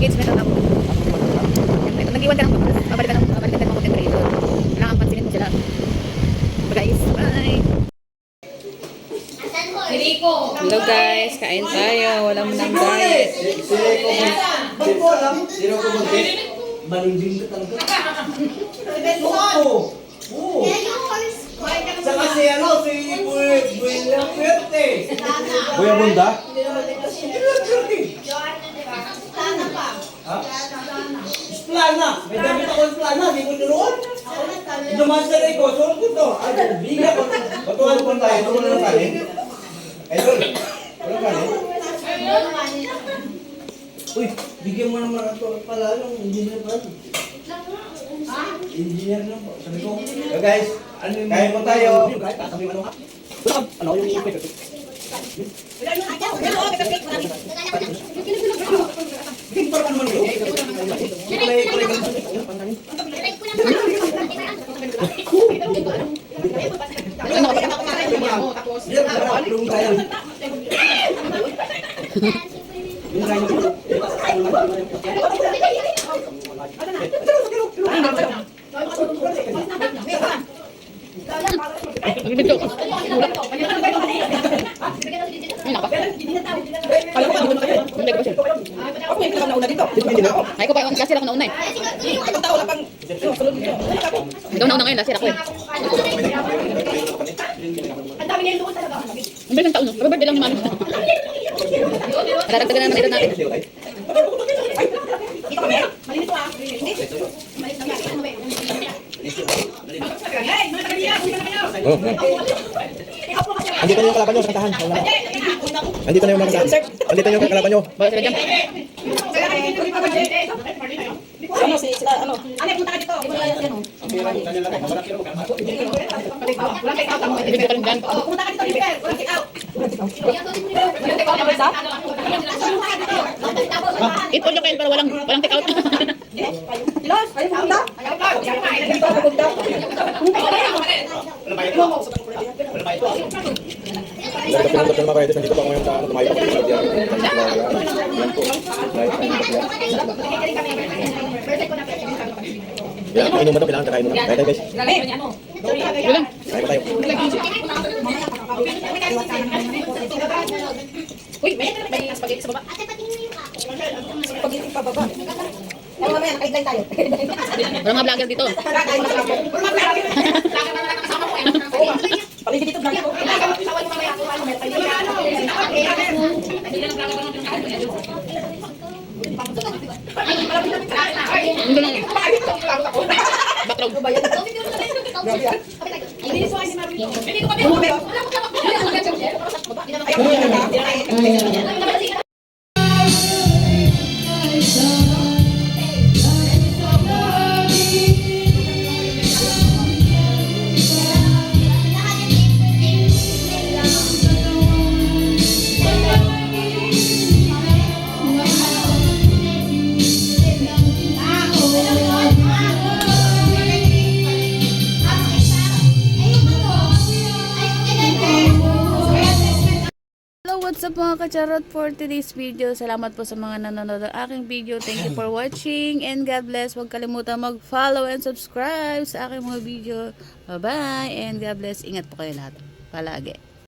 engagement na ako. Nag-iwan ka ng babalikan ng mga content creator. Kailangan pansinin mo sila. Guys, bye! Hello guys, kain tayo. Walang nang diet. Malinding ka talaga. Oo. Oo. Saka si Buya Fuerte. Buya Bunda? Splana. May damit ako ng Splana. Hindi ko tuloon. Dumaan sa rin ko. Suot ko to. Biga ko. Patuhan ko tayo. Ito ko na lang kanin. Ito. Walang kanin. Uy, bigyan mo naman ito pala yung engineer pa. Engineer lang po. Sabi ko, guys, kain po tayo. Kahit sabi mo ano ha? Ano yung ipit? Ay ko pa yung last year ako nauna eh. Ikaw nauna ngayon, last year ako eh. Ang bilang taon no? Pero birthday lang ni mami. Madadagdagan na naman edad natin. Andito na yung kalaban nyo sa kantahan. Andito na yung kalaban. Andito na yung kalaban nyo. Bakit sila dyan? Ano si sila ano? Ano punta ka dito? Ibig ka rin dyan. Punta ka dito, Liper. Walang take out. Ipon nyo kayo pero walang take out. Ilos, ayaw pumunta? Dito ako pumunta. Dahil kapag ng mga kaitis, nandito pa ako ngayon sa tumayo pa sa diyan. Yan, inuman daw, kailangan kakain muna. Kaya tayo guys. Walang. Kaya pa tayo. Uy, may spaghetti sa baba. Spaghetti pa baba. Ay, mamaya, nakaidlay tayo. Walang mga vlogger dito. Paligid dito, vlogger ko. Hindi lang. Background. What's up mga kacharot for today's video. Salamat po sa mga nanonood ng aking video. Thank you for watching and God bless. Huwag kalimutan mag-follow and subscribe sa aking mga video. Bye bye and God bless. Ingat po kayo lahat. Palagi.